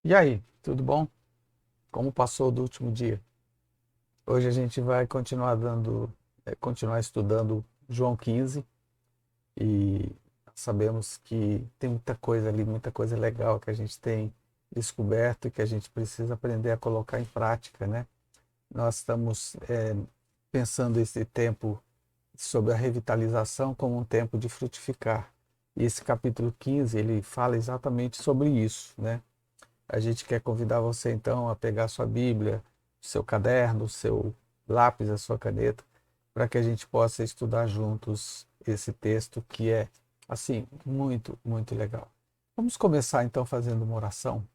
E aí, tudo bom? Como passou do último dia? Hoje a gente vai continuar estudando João 15 e sabemos que tem muita coisa ali, muita coisa legal que a gente tem descoberto e que a gente precisa aprender a colocar em prática, né? Nós estamos pensando esse tempo sobre a revitalização como um tempo de frutificar. E esse capítulo 15, ele fala exatamente sobre isso, né? A gente quer convidar você então a pegar sua Bíblia, seu caderno, seu lápis, a sua caneta, para que a gente possa estudar juntos esse texto que é, assim, muito, muito legal. Vamos começar então fazendo uma oração.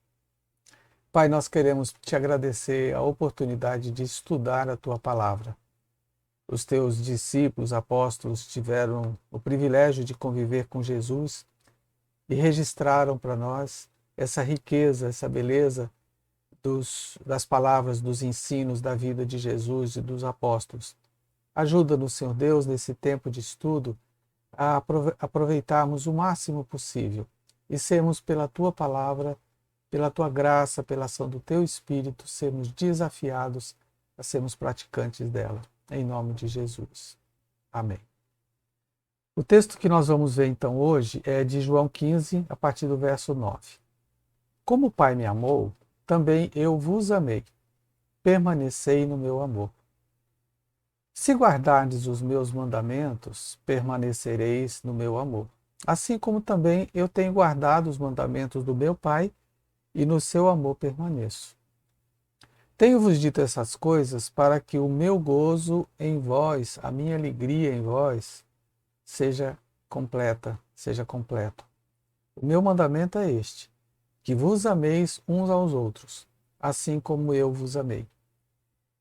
Pai, nós queremos te agradecer a oportunidade de estudar a tua palavra. Os teus discípulos, apóstolos, tiveram o privilégio de conviver com Jesus e registraram para nós essa riqueza, essa beleza das palavras, dos ensinos da vida de Jesus e dos apóstolos. Ajuda-nos, Senhor Deus, nesse tempo de estudo, a aproveitarmos o máximo possível e sermos, pela tua palavra, pela tua graça, pela ação do teu Espírito, sermos desafiados a sermos praticantes dela. Em nome de Jesus. Amém. O texto que nós vamos ver então hoje é de João 15, a partir do verso 9. Como o Pai me amou, também eu vos amei. Permanecei no meu amor. Se guardardes os meus mandamentos, permanecereis no meu amor. Assim como também eu tenho guardado os mandamentos do meu Pai, e no seu amor permaneço. Tenho-vos dito essas coisas para que o meu gozo em vós, a minha alegria em vós, seja completa, seja completo. O meu mandamento é este: que vos ameis uns aos outros, assim como eu vos amei.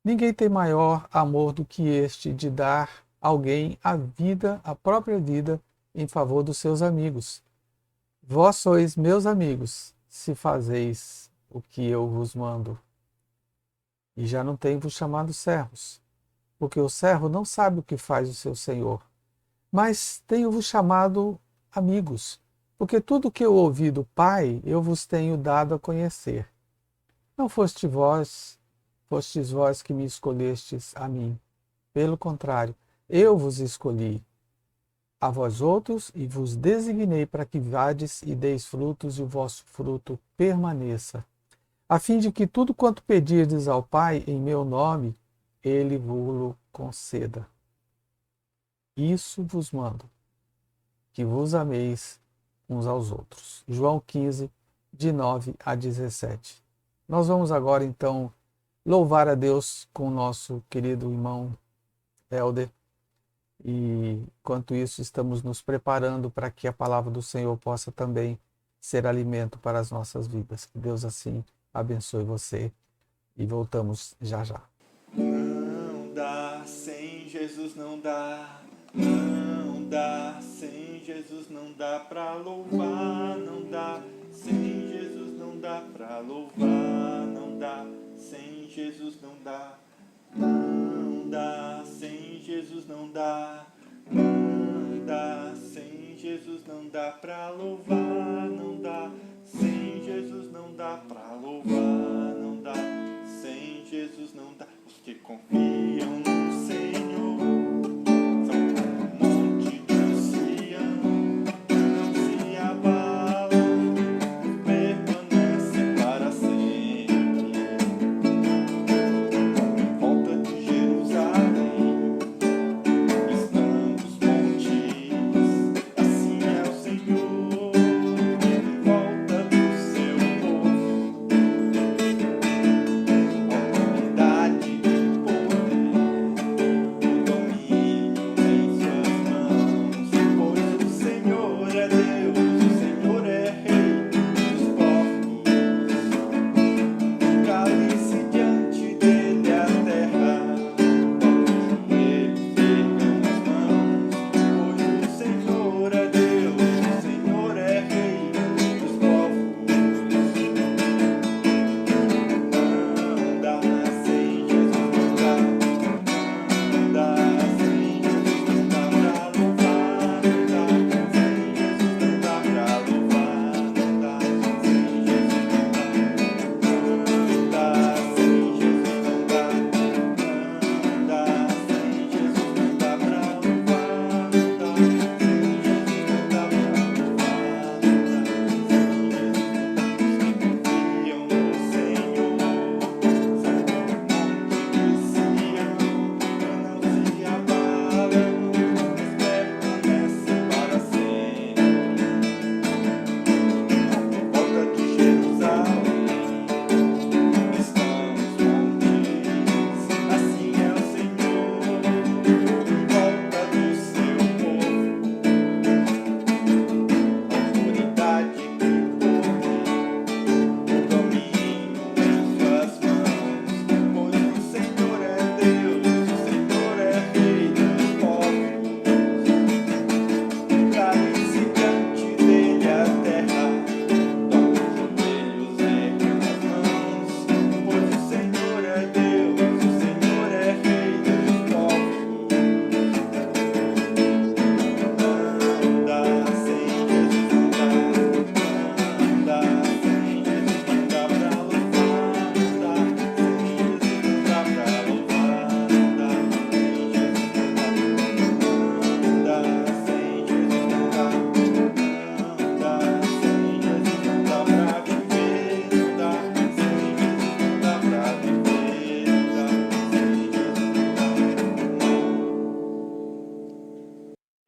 Ninguém tem maior amor do que este de dar a alguém a vida, a própria vida, em favor dos seus amigos. Vós sois meus amigos, se fazeis o que eu vos mando. E já não tenho-vos chamado servos, porque o servo não sabe o que faz o seu senhor. Mas tenho-vos chamado amigos, porque tudo o que eu ouvi do Pai, eu vos tenho dado a conhecer. Não fostes vós que me escolhestes a mim. Pelo contrário, eu vos escolhi a vós outros e vos designei para que vades e deis frutos e o vosso fruto permaneça, a fim de que tudo quanto pedirdes ao Pai em meu nome, ele vos conceda. Isso vos mando, que vos ameis uns aos outros. João 15, de 9 a 17. Nós vamos agora, então, louvar a Deus com o nosso querido irmão Helder. E, enquanto isso, estamos nos preparando para que a palavra do Senhor possa também ser alimento para as nossas vidas. Que Deus assim abençoe você. E voltamos já já. Não dá, sem Jesus não dá. Não dá, sem Jesus não dá pra louvar. Não dá, sem Jesus não dá pra louvar. Não dá, sem Jesus não dá. Não dá, sem Jesus não dá. Não dá, sem Jesus não dá pra louvar. Não dá, sem Jesus não dá pra louvar. Não dá, sem Jesus não dá. Os que confiam no Senhor são como o monte do Sião, não se abalam, permanecem para sempre. Em volta de Jerusalém estão os montes, assim é o Senhor, em volta do seu povo.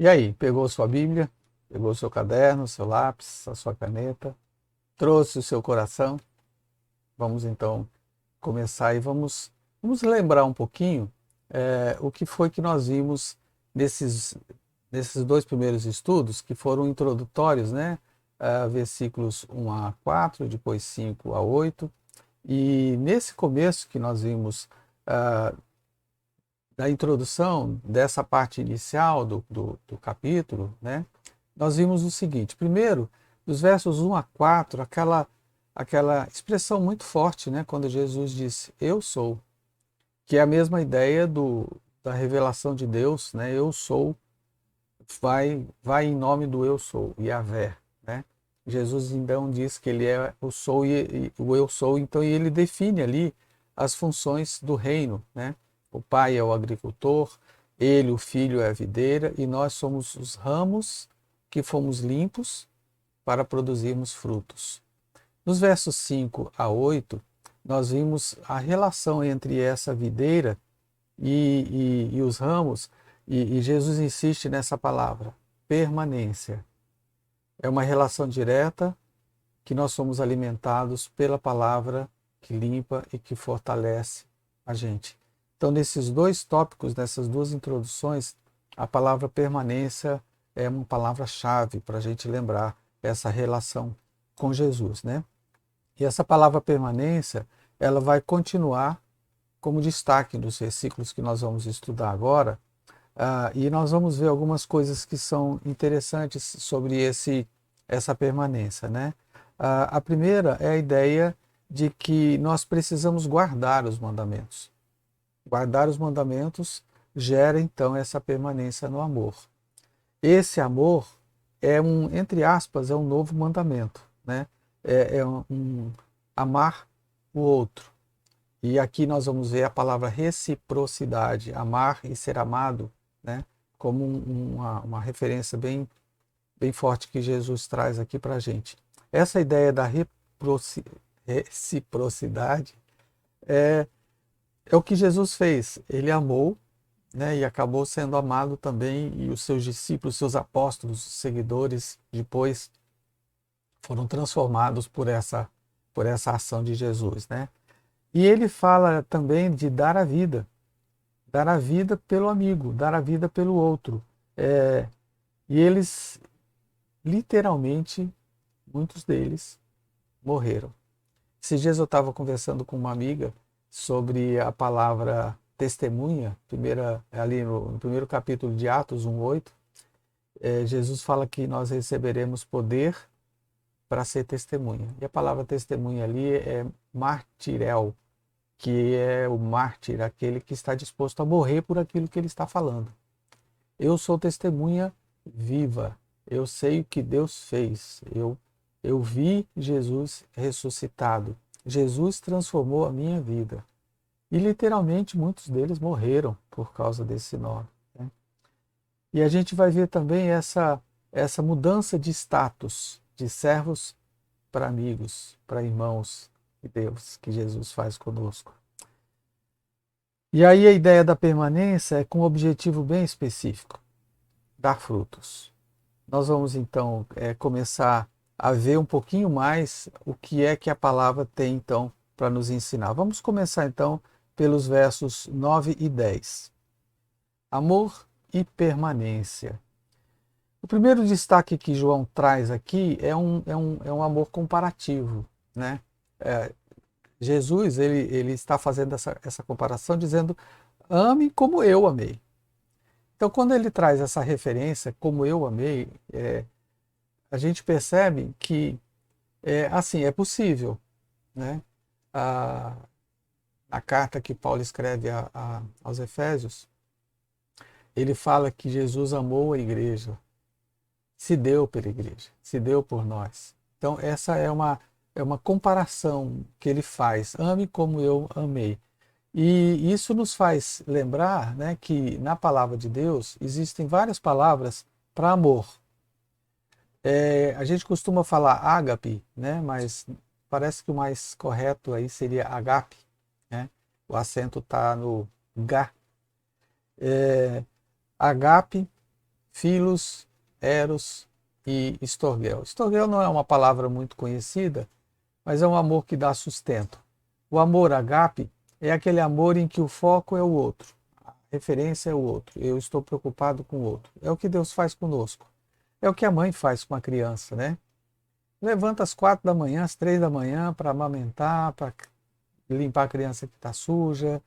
E aí, pegou sua Bíblia, pegou seu caderno, seu lápis, a sua caneta, trouxe o seu coração? Vamos então começar e vamos lembrar um pouquinho o que foi que nós vimos nesses dois primeiros estudos, que foram introdutórios, né? Versículos 1 a 4, depois 5 a 8. E nesse começo que nós vimos da introdução dessa parte inicial do capítulo, né? Nós vimos o seguinte: primeiro, dos versos 1 a 4, aquela expressão muito forte, né? Quando Jesus disse, eu sou, que é a mesma ideia da revelação de Deus, né? Eu sou, vai em nome do eu sou, Yahvé, né? Jesus então diz que ele é o sou e o eu sou, então ele define ali as funções do reino, né? O pai é o agricultor, ele, o filho, é a videira, e nós somos os ramos que fomos limpos para produzirmos frutos. Nos versos 5 a 8, nós vimos a relação entre essa videira e os ramos, e Jesus insiste nessa palavra, permanência. É uma relação direta que nós somos alimentados pela palavra que limpa e que fortalece a gente. Então, nesses dois tópicos, nessas duas introduções, a palavra permanência é uma palavra-chave para a gente lembrar essa relação com Jesus, né? E essa palavra permanência, ela vai continuar como destaque nos versículos que nós vamos estudar agora, e nós vamos ver algumas coisas que são interessantes sobre essa permanência, né? A primeira é a ideia de que nós precisamos guardar os mandamentos. Guardar os mandamentos gera então essa permanência no amor. Esse amor é entre aspas, é um novo mandamento, né? Amar o outro. E aqui nós vamos ver a palavra reciprocidade, amar e ser amado, né? Como uma referência bem forte que Jesus traz aqui para a gente. Essa ideia da reciprocidade é o que Jesus fez. Ele amou, né, e acabou sendo amado também, e os seus discípulos, seus apóstolos, seguidores, depois foram transformados por essa ação de Jesus, né? E ele fala também de dar a vida pelo amigo, dar a vida pelo outro. E eles, literalmente, muitos deles morreram. Esses dias eu estava conversando com uma amiga sobre a palavra testemunha, ali no primeiro capítulo de Atos 1:8, Jesus fala que nós receberemos poder para ser testemunha. E a palavra testemunha ali é martirel, que é o mártir, aquele que está disposto a morrer por aquilo que ele está falando. Eu sou testemunha viva. Eu sei o que Deus fez. Eu vi Jesus ressuscitado. Jesus transformou a minha vida. E literalmente muitos deles morreram por causa desse nome, né? E a gente vai ver também essa mudança de status, de servos para amigos, para irmãos de Deus, que Jesus faz conosco. E aí a ideia da permanência é com um objetivo bem específico, dar frutos. Nós vamos então começar a ver um pouquinho mais o que é que a palavra tem então para nos ensinar. Vamos começar então pelos versos 9 e 10. Amor e permanência. O primeiro destaque que João traz aqui é um amor comparativo, né? Jesus ele está fazendo essa comparação dizendo, ame como eu amei. Então, quando ele traz essa referência, como eu amei, a gente percebe que assim, é possível, né? A carta que Paulo escreve aos Efésios, ele fala que Jesus amou a igreja, se deu pela igreja, se deu por nós. Então, essa é uma comparação que ele faz, ame como eu amei. E isso nos faz lembrar, né, que na palavra de Deus existem várias palavras para amor. A gente costuma falar ágape, né, mas parece que o mais correto aí seria agape, né? O acento está no G. Agape Philos, Eros e Storgel. Storgel não é uma palavra muito conhecida, mas é um amor que dá sustento. O amor agape é aquele amor em que o foco é o outro, a referência é o outro, eu estou preocupado com o outro. É o que Deus faz conosco. É o que a mãe faz com a criança, né? Levanta às 4 da manhã, às 3 da manhã para amamentar, para limpar a criança que está suja,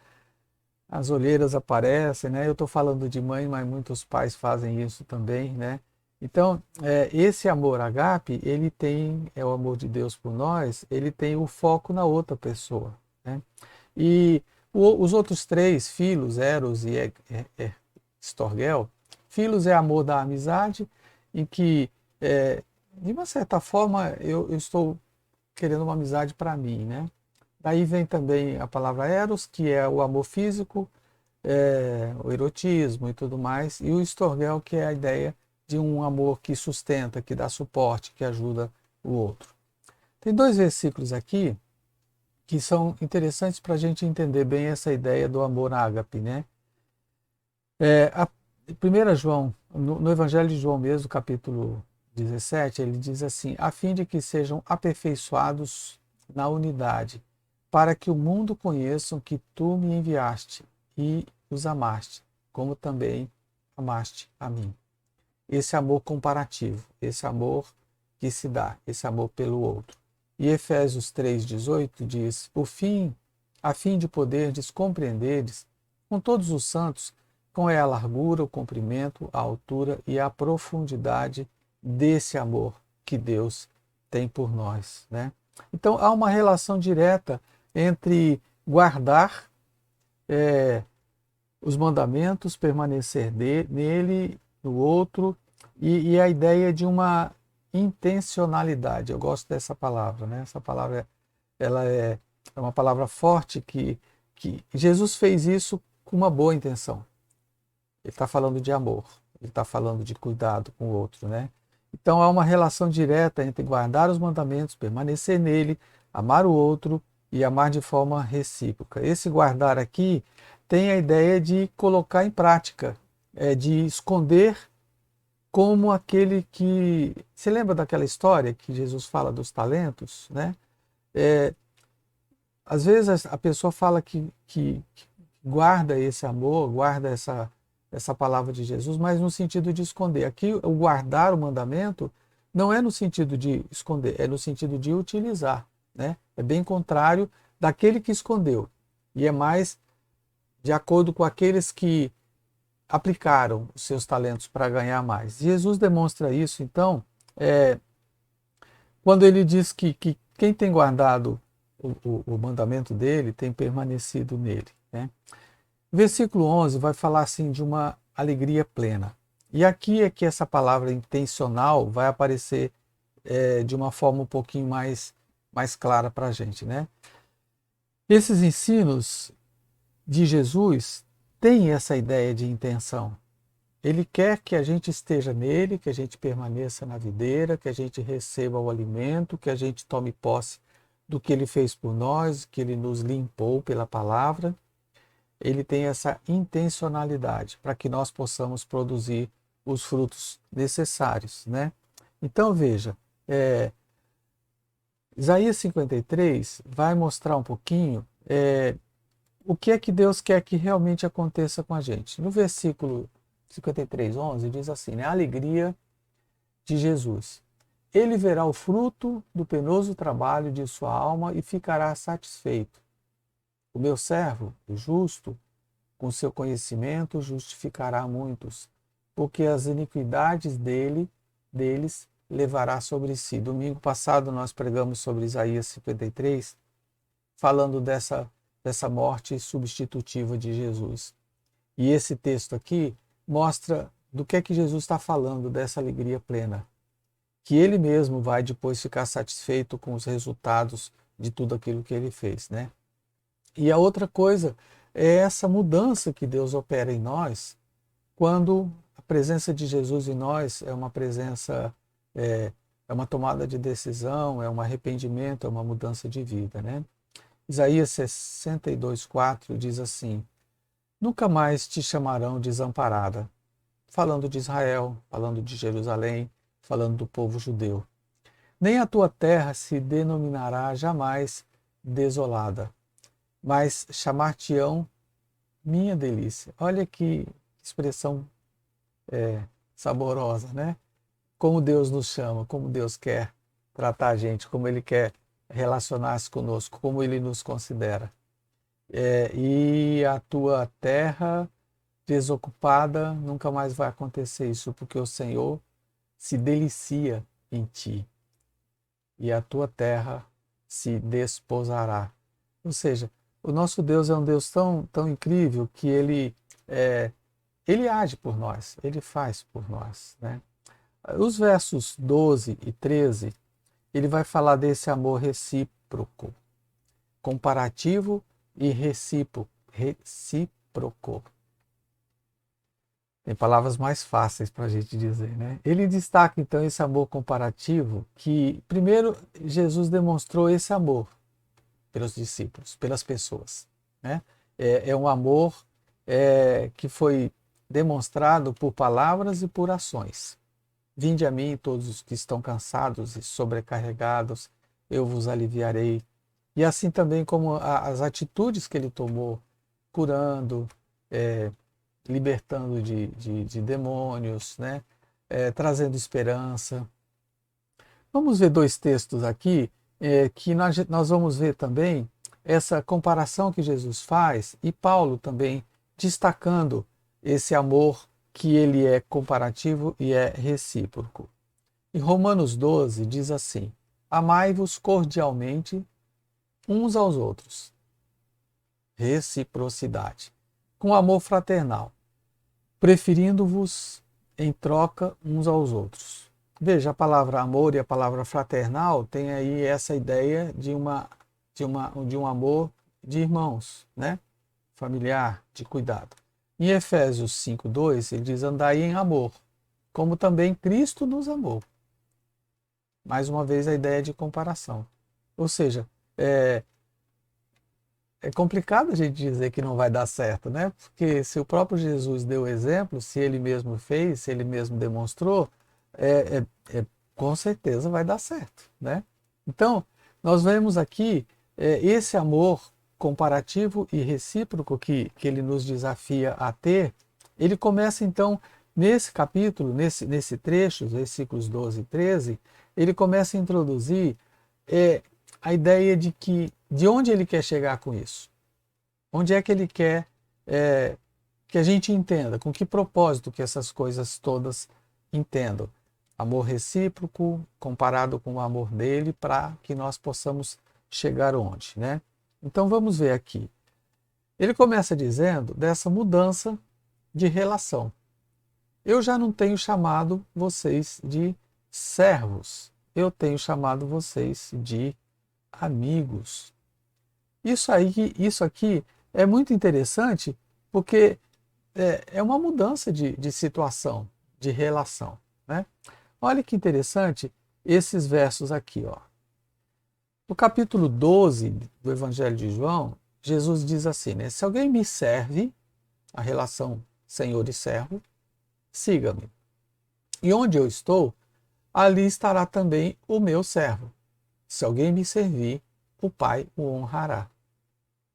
as olheiras aparecem, né? Eu estou falando de mãe, mas muitos pais fazem isso também, né? Então, esse amor agape, ele tem, é o amor de Deus por nós, ele tem o foco na outra pessoa, né? E os outros três, Philos, Eros e Storgel, Philos é amor da amizade, em que, de uma certa forma, eu estou querendo uma amizade para mim, né? Daí vem também a palavra eros, que é o amor físico, o erotismo e tudo mais, e o storgel, que é a ideia de um amor que sustenta, que dá suporte, que ajuda o outro. Tem dois versículos aqui que são interessantes para a gente entender bem essa ideia do amor ágape, né? A 1 João, no Evangelho de João mesmo, capítulo 17, ele diz assim: a fim de que sejam aperfeiçoados na unidade, para que o mundo conheçam que tu me enviaste e os amaste, como também amaste a mim. Esse amor comparativo, esse amor que se dá, esse amor pelo outro. E Efésios 3,18 diz: a fim de poderdes compreenderes com todos os santos qual é a largura, o comprimento, a altura e a profundidade desse amor que Deus tem por nós, né? Então há uma relação direta entre guardar os mandamentos, permanecer nele, no outro, e a ideia de uma intencionalidade. Eu gosto dessa palavra, né? Essa palavra ela é uma palavra forte que Jesus fez isso com uma boa intenção. Ele está falando de amor, ele está falando de cuidado com o outro, né? Então há uma relação direta entre guardar os mandamentos, permanecer nele, amar o outro e amar de forma recíproca. Esse guardar aqui tem a ideia de colocar em prática, de esconder como aquele que... Você lembra daquela história que Jesus fala dos talentos, né? Às vezes a pessoa fala que guarda esse amor, guarda essa palavra de Jesus, mas no sentido de esconder. Aqui, o guardar o mandamento não é no sentido de esconder, é no sentido de utilizar, né? É bem contrário daquele que escondeu. E é mais de acordo com aqueles que aplicaram os seus talentos para ganhar mais. Jesus demonstra isso, então, quando ele diz que quem tem guardado o mandamento dele tem permanecido nele, né? O versículo 11 vai falar assim de uma alegria plena. E aqui é que essa palavra intencional vai aparecer de uma forma um pouquinho mais clara para a gente, né? Esses ensinos de Jesus têm essa ideia de intenção. Ele quer que a gente esteja nele, que a gente permaneça na videira, que a gente receba o alimento, que a gente tome posse do que ele fez por nós, que ele nos limpou pela palavra. Ele tem essa intencionalidade para que nós possamos produzir os frutos necessários, né? Então veja, Isaías 53 vai mostrar um pouquinho o que é que Deus quer que realmente aconteça com a gente. No versículo 53:11 diz assim, né? A alegria de Jesus. Ele verá o fruto do penoso trabalho de sua alma e ficará satisfeito. O meu servo, o justo, com seu conhecimento justificará muitos, porque as iniquidades deles levará sobre si. Domingo passado nós pregamos sobre Isaías 53, falando dessa morte substitutiva de Jesus. E esse texto aqui mostra do que é que Jesus está falando, dessa alegria plena, que ele mesmo vai depois ficar satisfeito com os resultados de tudo aquilo que ele fez, né? E a outra coisa é essa mudança que Deus opera em nós, quando a presença de Jesus em nós é uma presença, é uma tomada de decisão, é um arrependimento, é uma mudança de vida, né? Isaías 62:4 diz assim: nunca mais te chamarão desamparada, falando de Israel, falando de Jerusalém, falando do povo judeu. Nem a tua terra se denominará jamais desolada, mas chamar-te-ão minha delícia. Olha que expressão saborosa, né? Como Deus nos chama, como Deus quer tratar a gente, como Ele quer relacionar-se conosco, como Ele nos considera. E a tua terra desocupada, nunca mais vai acontecer isso, porque o Senhor se delicia em ti e a tua terra se desposará. Ou seja, o nosso Deus é um Deus tão incrível que ele age por nós, ele faz por nós, né? Os versos 12 e 13, ele vai falar desse amor recíproco, comparativo e recíproco. Tem palavras mais fáceis para a gente dizer, né? Ele destaca então esse amor comparativo que, primeiro, Jesus demonstrou esse amor pelos discípulos, pelas pessoas, né? É um amor que foi demonstrado por palavras e por ações. Vinde a mim todos os que estão cansados e sobrecarregados, eu vos aliviarei. E assim também como as atitudes que ele tomou, curando, libertando de demônios, né? Trazendo esperança. Vamos ver dois textos aqui, que nós vamos ver também essa comparação que Jesus faz e Paulo também destacando esse amor que ele é comparativo e é recíproco. Em Romanos 12 diz assim: amai-vos cordialmente uns aos outros. Reciprocidade. Com amor fraternal, preferindo-vos em troca uns aos outros. Veja, a palavra amor e a palavra fraternal tem aí essa ideia de um amor de irmãos, né? Familiar, de cuidado. Em Efésios 5:2, ele diz: andai em amor, como também Cristo nos amou. Mais uma vez a ideia de comparação. Ou seja, é complicado a gente dizer que não vai dar certo, né? Porque se o próprio Jesus deu o exemplo, se ele mesmo fez, se ele mesmo demonstrou, com certeza vai dar certo, né? Então, nós vemos aqui esse amor comparativo e recíproco que ele nos desafia a ter. Ele começa então, nesse capítulo, nesse trecho, versículos 12 e 13, ele começa a introduzir a ideia de onde ele quer chegar com isso. Onde é que ele quer que a gente entenda, com que propósito que essas coisas todas entendam. Amor recíproco comparado com o amor dele para que nós possamos chegar onde, né? Então vamos ver aqui. Ele começa dizendo dessa mudança de relação. Eu já não tenho chamado vocês de servos, eu tenho chamado vocês de amigos. Isso aqui é muito interessante porque é uma mudança de situação, de relação, né? Olha que interessante esses versos aqui, ó. No capítulo 12 do Evangelho de João, Jesus diz assim, né? Se alguém me serve, a relação senhor e servo, siga-me. E onde eu estou, ali estará também o meu servo. Se alguém me servir, o Pai o honrará.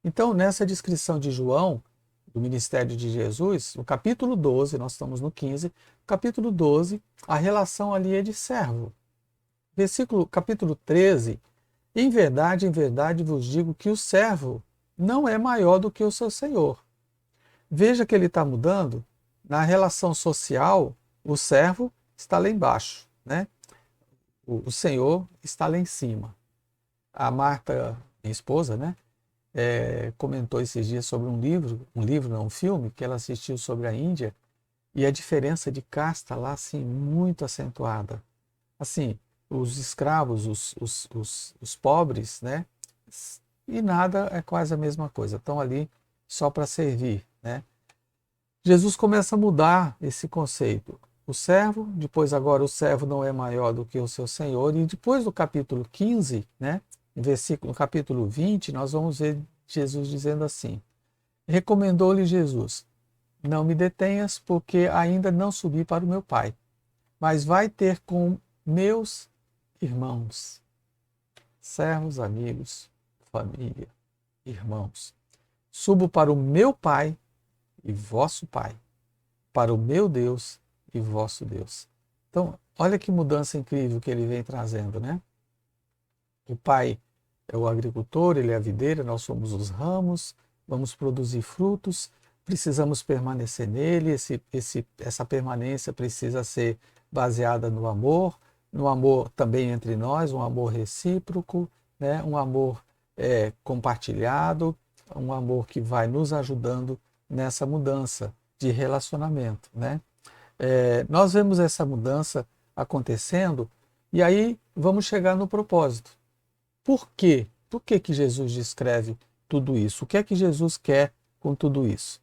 Então, nessa descrição de João, do ministério de Jesus, no capítulo 12, nós estamos no 15, no capítulo 12, a relação ali é de servo. Capítulo 13, em verdade vos digo que o servo não é maior do que o seu senhor. Veja que ele está mudando. Na relação social, o servo está lá embaixo, né? O senhor está lá em cima. A Marta, minha esposa, né? Comentou esses dias sobre um filme que ela assistiu sobre a Índia, e a diferença de casta lá, assim, muito acentuada. Assim, os escravos, os pobres, né? E nada é quase a mesma coisa, estão ali só para servir, né? Jesus começa a mudar esse conceito. O servo, depois agora o servo não é maior do que o seu senhor, e depois do capítulo 15, né? No capítulo 20, nós vamos ver Jesus dizendo assim: recomendou-lhe Jesus: não me detenhas, porque ainda não subi para o meu Pai, mas vai ter com meus irmãos, servos, amigos, família, irmãos. Subo para o meu Pai e vosso Pai, para o meu Deus e vosso Deus. Então, olha que mudança incrível que ele vem trazendo, né? O Pai é o agricultor, ele é a videira, nós somos os ramos, vamos produzir frutos, precisamos permanecer nele, essa permanência precisa ser baseada no amor também entre nós, um amor recíproco, né? Um amor compartilhado, um amor que vai nos ajudando nessa mudança de relacionamento, né? Nós vemos essa mudança acontecendo e aí vamos chegar no propósito. Por quê? Por que que Jesus descreve tudo isso? O que é que Jesus quer com tudo isso?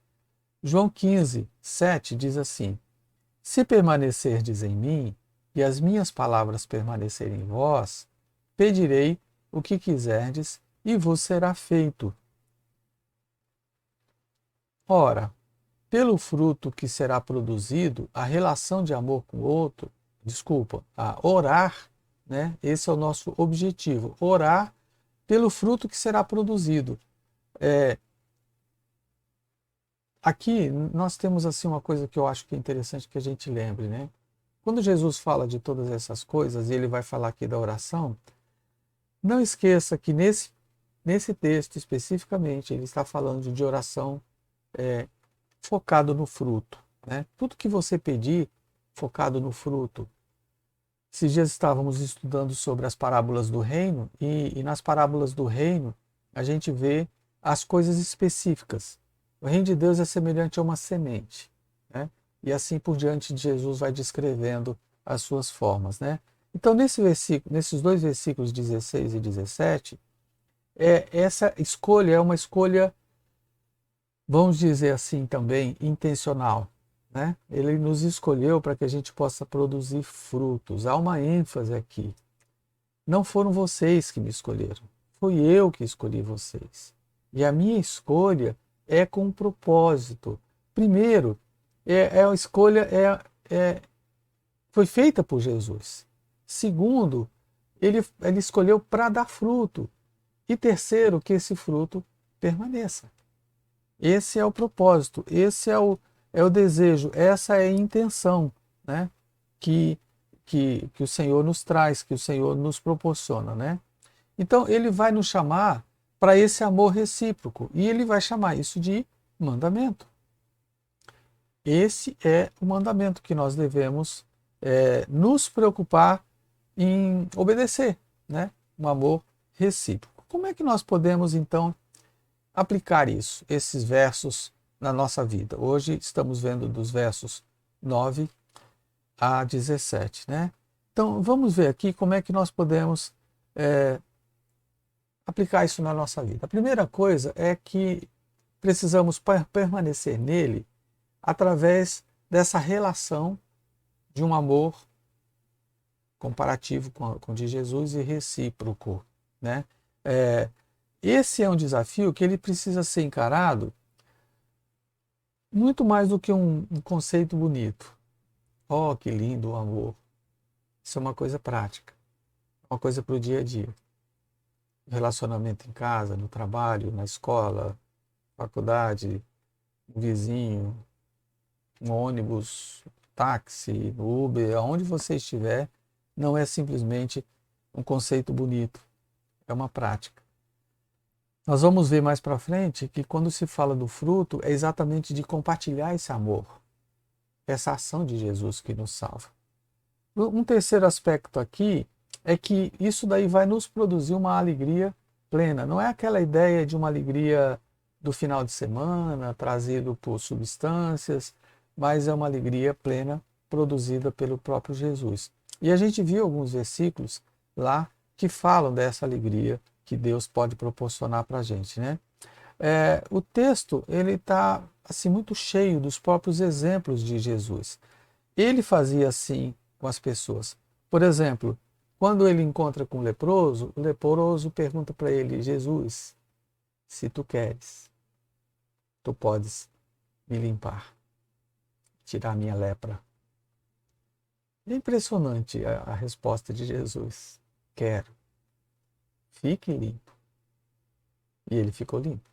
João 15, 7 diz assim: Se permanecerdes em mim e as minhas palavras permanecerem em vós, pedirei o que quiserdes e vos será feito. Ora, pelo fruto que será produzido, a relação de amor com o outro, a orar, né? Esse é o nosso objetivo, orar pelo fruto que será produzido. Aqui nós temos assim uma coisa que eu acho que é interessante que a gente lembre, né? Quando Jesus fala de todas essas coisas, e ele vai falar aqui da oração, não esqueça que nesse texto especificamente ele está falando de oração focado no fruto, né? Tudo que você pedir, focado no fruto. Esses dias estávamos estudando sobre as parábolas do reino e nas parábolas do reino a gente vê as coisas específicas. O reino de Deus é semelhante a uma semente, né? E assim por diante Jesus vai descrevendo as suas formas, né? Então nesses dois versículos 16 e 17, essa escolha é uma escolha, vamos dizer assim também, intencional, né? Ele nos escolheu para que a gente possa produzir frutos. Há uma ênfase aqui. Não foram vocês que me escolheram, fui eu que escolhi vocês. E a minha escolha é com um propósito. Primeiro, a escolha foi feita por Jesus. Segundo, ele escolheu para dar fruto. E terceiro, que esse fruto permaneça. Esse é o propósito, esse é o desejo, essa é a intenção, né? que o Senhor nos traz, que o Senhor nos proporciona, né? Então ele vai nos chamar para esse amor recíproco e ele vai chamar isso de mandamento. Esse é o mandamento que nós devemos nos preocupar em obedecer, né? Um amor recíproco. Como é que nós podemos então aplicar isso, esses versos na nossa vida? Hoje estamos vendo dos versos 9 a 17, né? Então vamos ver aqui como é que nós podemos aplicar isso na nossa vida. A primeira coisa é que precisamos permanecer nele através dessa relação de um amor comparativo com o de Jesus e recíproco, né? Esse é um desafio que ele precisa ser encarado muito mais do que um conceito bonito. Oh, que lindo o amor! Isso é uma coisa prática, uma coisa para o dia a dia. Relacionamento em casa, no trabalho, na escola, faculdade, um vizinho, um ônibus, táxi, Uber, aonde você estiver, não é simplesmente um conceito bonito, é uma prática. Nós vamos ver mais para frente que quando se fala do fruto, é exatamente de compartilhar esse amor, essa ação de Jesus que nos salva. Um terceiro aspecto aqui é que isso daí vai nos produzir uma alegria plena. Não é aquela ideia de uma alegria do final de semana, trazido por substâncias, mas é uma alegria plena produzida pelo próprio Jesus. E a gente viu alguns versículos lá que falam dessa alegria que Deus pode proporcionar para a gente, né? O texto ele está assim muito cheio dos próprios exemplos de Jesus. Ele fazia assim com as pessoas. Por exemplo, quando ele encontra com o leproso pergunta para ele: Jesus, se tu queres, tu podes me limpar. tirar minha lepra? É impressionante a resposta de Jesus. Quero. Fique limpo. E ele ficou limpo.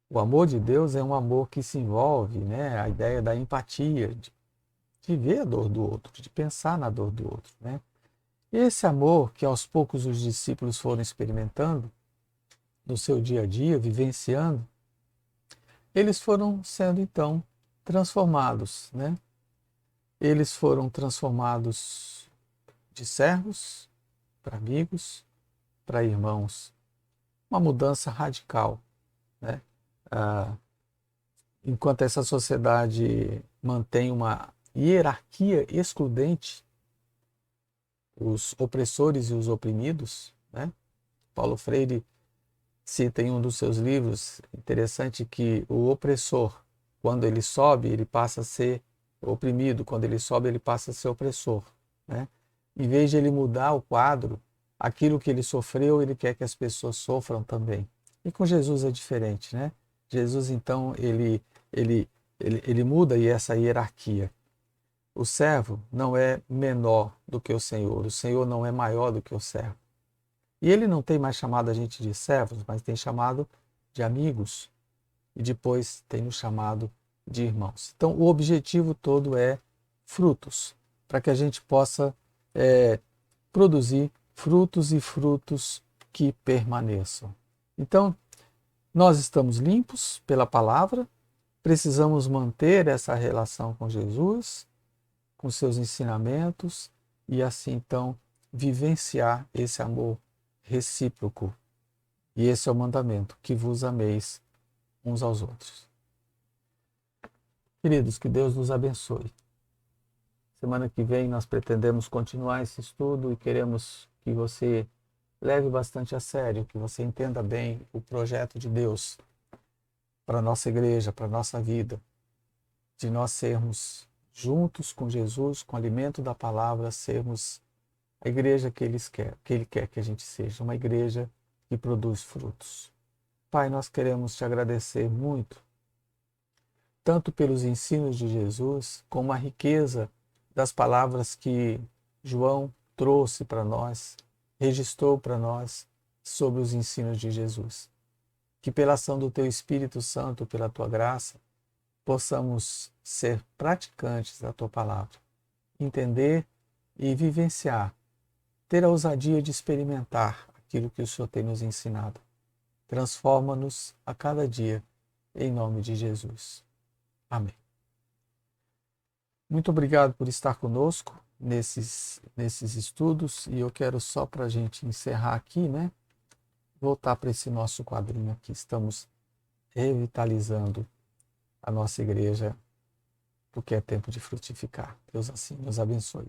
O amor de Deus é um amor que se envolve, né? A ideia da empatia, de ver a dor do outro, de pensar na dor do outro, né? E esse amor que aos poucos os discípulos foram experimentando no seu dia a dia, vivenciando, eles foram sendo então transformados, né? Eles foram transformados de servos para amigos, para irmãos. Uma mudança radical, né? Enquanto essa sociedade mantém uma hierarquia excludente, os opressores e os oprimidos, né? Paulo Freire cita em um dos seus livros, interessante que o opressor, quando ele sobe, ele passa a ser oprimido, quando ele sobe, ele passa a ser opressor, né? Em vez de ele mudar o quadro, aquilo que ele sofreu, ele quer que as pessoas sofram também. E com Jesus é diferente, né? Jesus, então, ele muda essa hierarquia. O servo não é menor do que o Senhor não é maior do que o servo. E ele não tem mais chamado a gente de servos, mas tem chamado de amigos. E depois tem nos chamado de irmãos. Então, o objetivo todo é frutos, para que a gente possa produzir frutos e frutos que permaneçam. Então, nós estamos limpos pela palavra, precisamos manter essa relação com Jesus, com seus ensinamentos e assim então vivenciar esse amor recíproco. E esse é o mandamento, que vos ameis uns aos outros. Queridos, que Deus nos abençoe. Semana que vem nós pretendemos continuar esse estudo e queremos que você leve bastante a sério, que você entenda bem o projeto de Deus para a nossa igreja, para a nossa vida, de nós sermos juntos com Jesus, com o alimento da palavra, sermos a igreja que Ele quer que a gente seja, uma igreja que produz frutos. Pai, nós queremos te agradecer muito, tanto pelos ensinos de Jesus, como a riqueza das palavras que João trouxe para nós, registrou para nós sobre os ensinos de Jesus. Que pela ação do Teu Espírito Santo, pela Tua graça, possamos ser praticantes da Tua palavra, entender e vivenciar, ter a ousadia de experimentar aquilo que o Senhor tem nos ensinado. Transforma-nos a cada dia, em nome de Jesus. Amém. Muito obrigado por estar conosco nesses estudos, e eu quero só para a gente encerrar aqui, né? Voltar para esse nosso quadrinho aqui. Estamos revitalizando a nossa igreja, porque é tempo de frutificar. Deus assim nos abençoe.